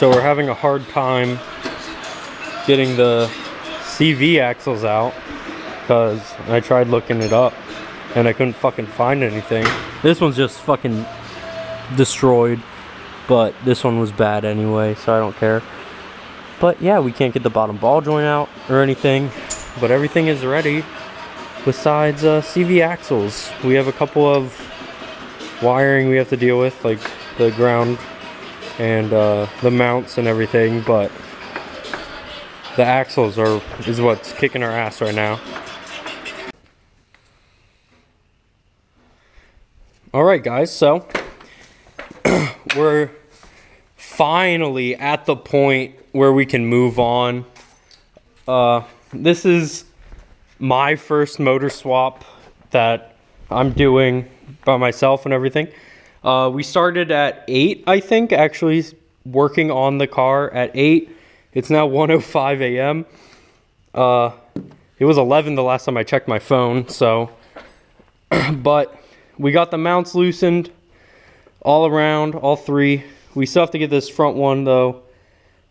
So we're having a hard time getting the CV axles out because I tried looking it up and I couldn't fucking find anything. This one's just fucking destroyed, but this one was bad anyway, so I don't care. But yeah, we can't get the bottom ball joint out or anything, but everything is ready besides CV axles. We have a couple of wiring we have to deal with, like the ground and the mounts and everything, but the axles is what's kicking our ass right now. Alright guys, so we're finally at the point where we can move on. This is my first motor swap that I'm doing by myself and everything. We started at 8, I think, actually working on the car at 8. It's now 1:05 a.m. It was 11 the last time I checked my phone, so. But we got the mounts loosened all around, all three. We still have to get this front one though,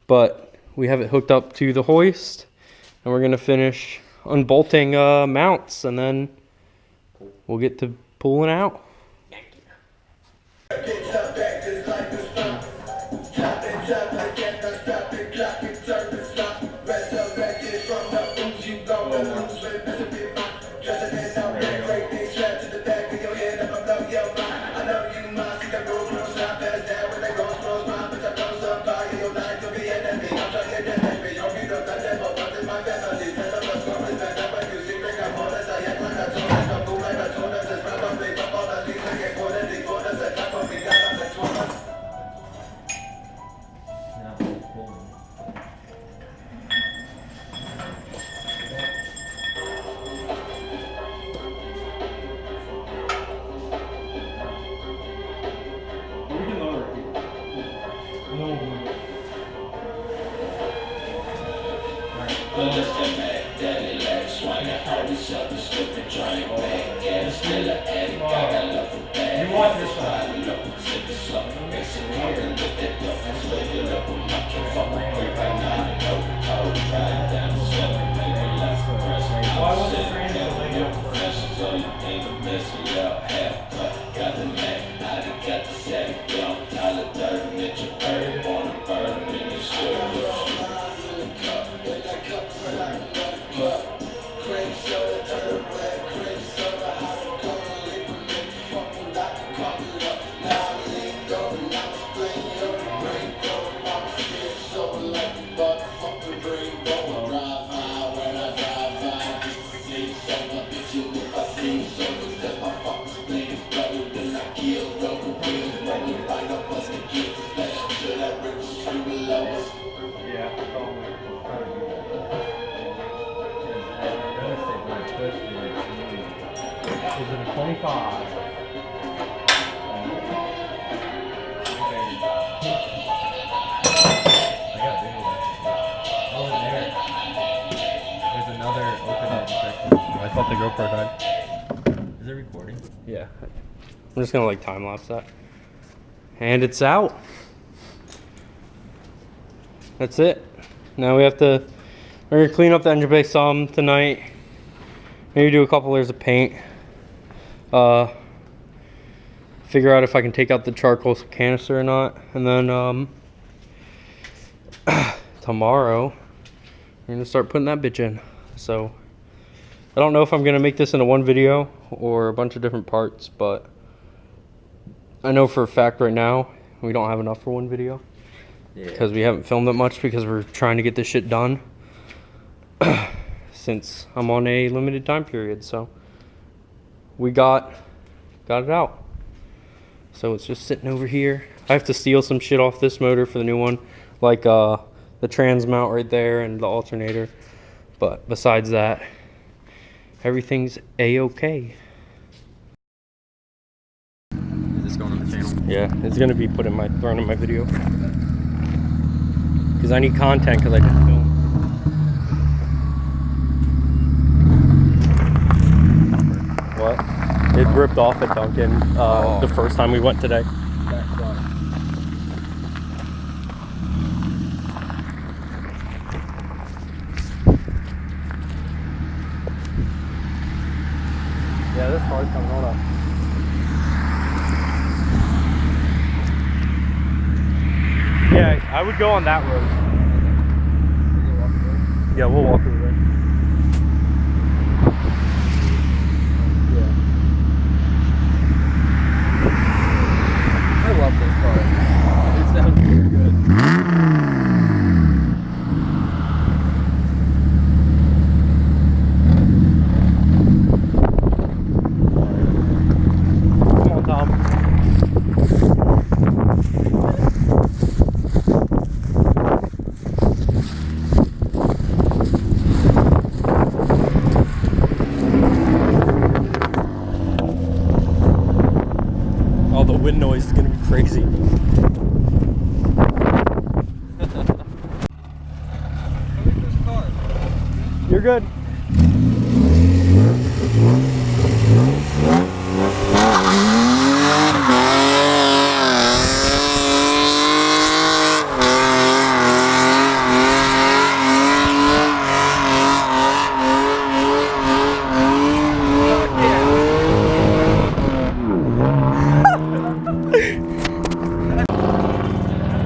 but we have it hooked up to the hoist, and we're gonna finish unbolting mounts, and then we'll get to pulling out. You want this one? Why was it Is it a 25? There's another open-end section. I thought the GoPro died. Is it recording? Yeah. I'm just gonna like time lapse that. And it's out. That's it. Now we're gonna clean up the engine bay some tonight. Maybe do a couple layers of paint. Figure out if I can take out the charcoal canister or not. And then tomorrow we're gonna start putting that bitch in. So I don't know if I'm gonna make this into one video or a bunch of different parts, but I know for a fact right now we don't have enough for one video. Yeah. Because we haven't filmed it much because we're trying to get this shit done since I'm on a limited time period. So we got it out. So it's just sitting over here. I have to steal some shit off this motor for the new one, like the trans mount right there and the alternator. But besides that, everything's a-okay. Is this going on the channel? Yeah, it's gonna be thrown in my video. Because I need content because I didn't film. What? It ripped off at Duncan the first time we went today. Yeah, this car's coming. Hold up. Yeah, I would go on that road. Yeah, we'll walk over there. Yeah. I love this car. It sounds really good. Come on, Tom. Oh, the wind noise is gonna be crazy. You're good.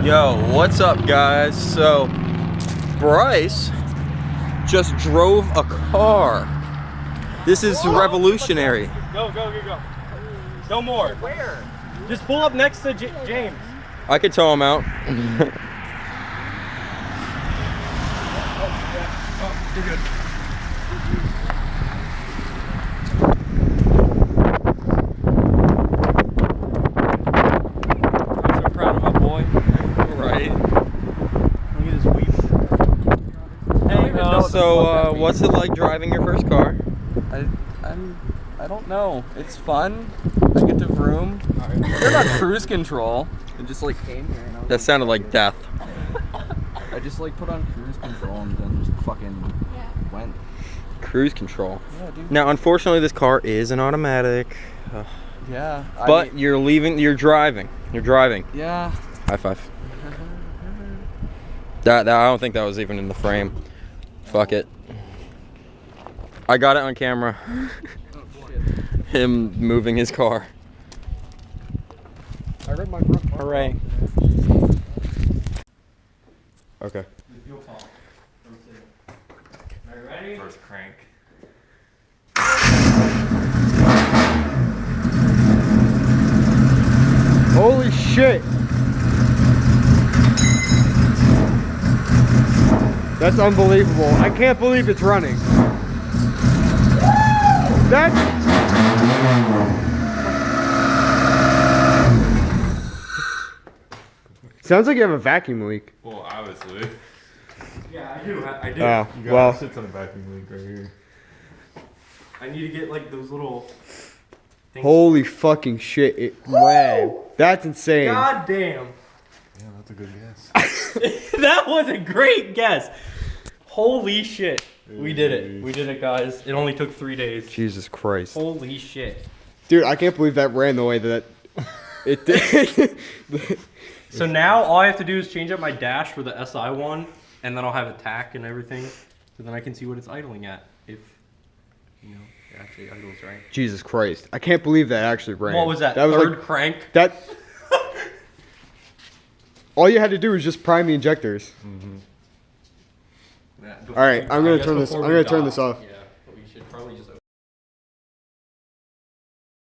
Yo, what's up, guys? So, Bryce just drove a car. This is revolutionary. Go. No more. Where? Just pull up next to James. I could tow him out. Oh, you're good. I'm so proud of my boy. Right. Look at his weave. Hey, so what's it like driving your first car? I don't know. It's fun. I get to vroom. They're on cruise control. It just like came here. And That sounded like death. I just like put on cruise control and then just fucking went. Cruise control. Yeah, dude. Now, unfortunately, this car is an automatic. Yeah. But you're driving. You're driving. Yeah. High five. That I don't think that was even in the frame. Fuck it. I got it on camera. Him moving his car. I read my front car. Hooray. Okay. Are you ready? First crank. Holy shit! That's unbelievable. I can't believe it's running. Sounds like you have a vacuum leak. Well, obviously. Yeah, I do. I do. You got Well, a shit ton of vacuum leak right here. I need to get like those little things. Holy fucking shit, it ran. That's insane. God damn. Yeah, that's a good guess. That was a great guess. Holy shit. We did it. We did it, guys. It only took 3 days. Jesus Christ. Holy shit. Dude, I can't believe that ran the way that it did. So now all I have to do is change up my dash for the SI one, and then I'll have a tack and everything, so then I can see what it's idling at. If, you know, it actually idles right. Jesus Christ. I can't believe that actually ran. What was that? That was Third like, crank? that. All you had to do was just prime the injectors. Mm-hmm. Yeah, All right, I'm gonna I guess turn this. before I'm we gonna turn dock, this off. yeah.